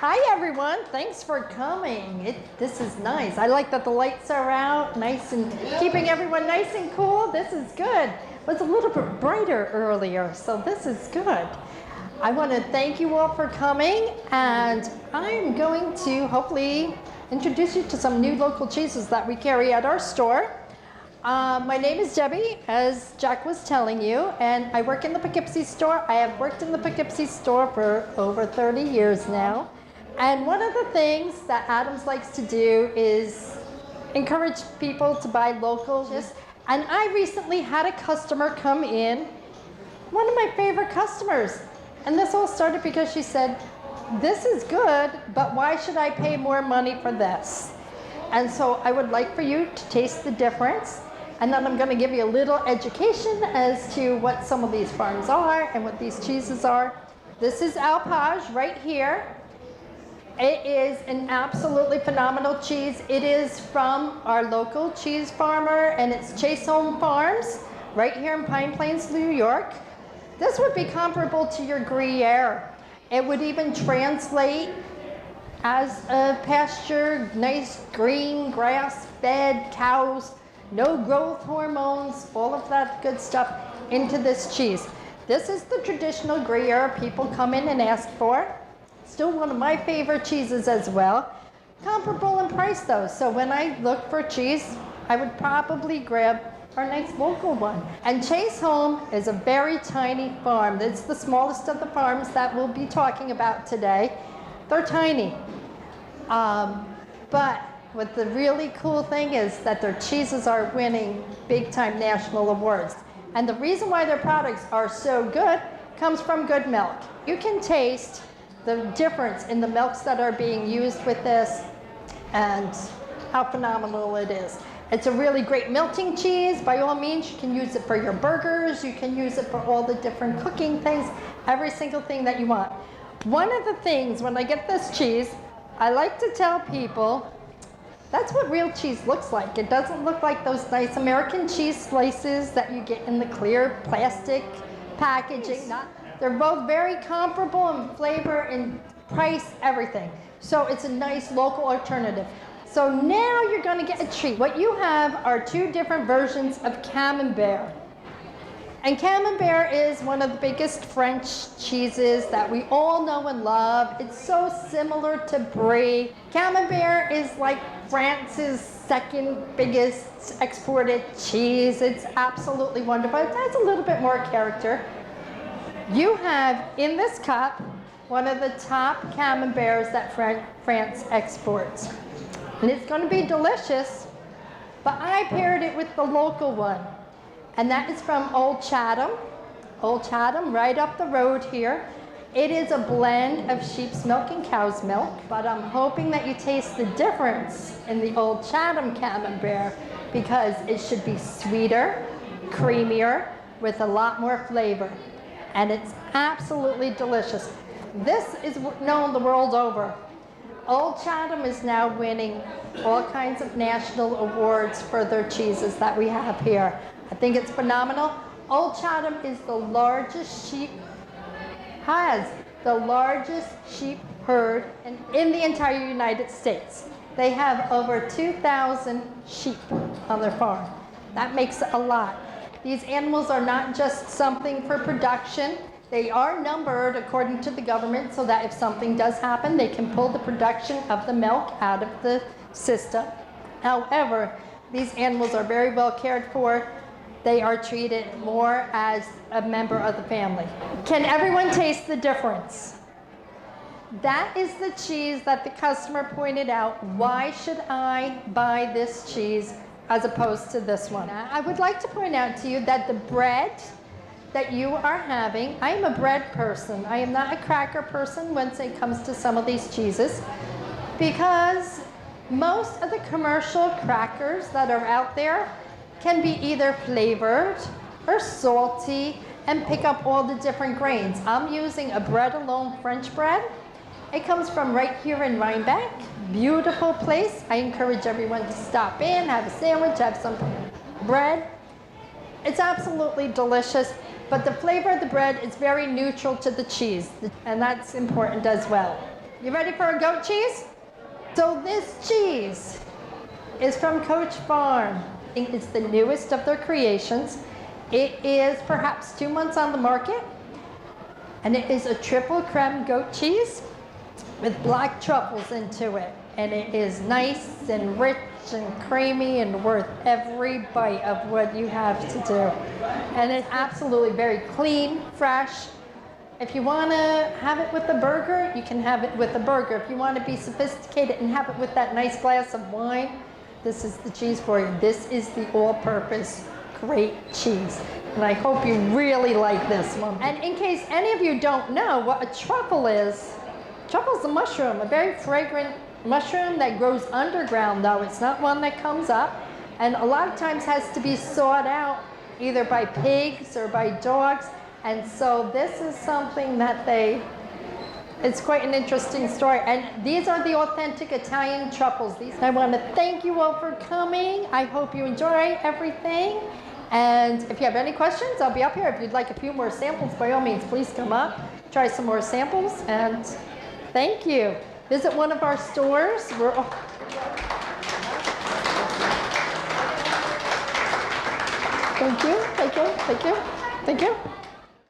Hi everyone, thanks for coming. This is nice. I like that the lights are out, nice and keeping everyone nice and cool. This is good. It was a little bit brighter earlier, so this is good. I want to thank you all for coming, and I'm going to hopefully introduce you to some new local cheeses that we carry at our store. My name is Debbie, as Jack was telling you, and I work in the Poughkeepsie store. I have worked in the Poughkeepsie store for over 30 years now. And one of the things that Adams likes to do is encourage people to buy local. And I recently had a customer come in, one of my favorite customers. And this all started because she said, "This is good, but why should I pay more money for this?" And so I would like for you to taste the difference. And then I'm going to give you a little education as to what some of these farms are and what these cheeses are. This is Alpage right here. It is an absolutely phenomenal cheese. It is from our local cheese farmer, and it's Chatham Farms right here in Pine Plains, New York. This would be comparable to your Gruyere. It would even translate as a pasture, nice green grass-fed cows, no growth hormones, all of that good stuff into this cheese. This is the traditional Gruyere people come in and ask for. Still one of my favorite cheeses as well. Comparable in price though, so when I look for cheese, I would probably grab our nice local one. And Chatham is a very tiny farm. It's the smallest of the farms that we'll be talking about today. They're tiny. But what the really cool thing is that their cheeses are winning big time national awards. And the reason why their products are so good comes from good milk. You can taste the difference in the milks that are being used with this and how phenomenal it is. It's a really great melting cheese. By all means, you can use it for your burgers. You can use it for all the different cooking things, every single thing that you want. One of the things when I get this cheese, I like to tell people, that's what real cheese looks like. It doesn't look like those nice American cheese slices that you get in the clear plastic packaging. They're both very comparable in flavor and price, everything. So it's a nice local alternative. So now you're going to get a treat. What you have are two different versions of Camembert. And Camembert is one of the biggest French cheeses that we all know and love. It's so similar to Brie. Camembert is like France's second biggest exported cheese. It's absolutely wonderful. It has a little bit more character. You have in this cup one of the top Camemberts that France exports. And it's going to be delicious, but I paired it with the local one. And that is from Old Chatham. Old Chatham, right up the road here. It is a blend of sheep's milk and cow's milk, but I'm hoping that you taste the difference in the Old Chatham Camembert because it should be sweeter, creamier, with a lot more flavor. And it's absolutely delicious. This is known the world over. Old Chatham is now winning all kinds of national awards for their cheeses that we have here. I think it's phenomenal. Old Chatham is the largest has the largest sheep herd in the entire United States. They have over 2,000 sheep on their farm. That makes a lot. These animals are not just something for production. They are numbered according to the government so that if something does happen, they can pull the production of the milk out of the system. However, these animals are very well cared for. They are treated more as a member of the family. Can everyone taste the difference? That is the cheese that the customer pointed out. Why should I buy this cheese as opposed to this one? I would like to point out to you that the bread that you are having, I am a bread person. I am not a cracker person when it comes to some of these cheeses, because most of the commercial crackers that are out there can be either flavored or salty and pick up all the different grains. I'm using a bread alone French bread. It comes from right here in Rhinebeck. Beautiful place. I encourage everyone to stop in, have a sandwich, have some bread. It's absolutely delicious, but the flavor of the bread is very neutral to the cheese, and that's important as well. You ready for a goat cheese? So this cheese is from Coach Farm. It's the newest of their creations. It is perhaps 2 months on the market, and it is a triple creme goat cheese with black truffles into it. And it is nice and rich and creamy and worth every bite of what you have to do. And it's absolutely very clean, fresh. If you want to have it with the burger, you can have it with the burger. If you want to be sophisticated and have it with that nice glass of wine, this is the cheese for you. This is the all-purpose great cheese. And I hope you really like this one. And in case any of you don't know what a truffle is a mushroom, a very fragrant mushroom that grows underground, though. It's not one that comes up. And a lot of times has to be sought out either by pigs or by dogs. And so this is something that it's quite an interesting story. And these are the authentic Italian truffles. I want to thank you all for coming. I hope you enjoy everything. And if you have any questions, I'll be up here. If you'd like a few more samples, by all means, please come up, try some more samples, and thank you. Visit one of our stores. Thank you, thank you, thank you, thank you.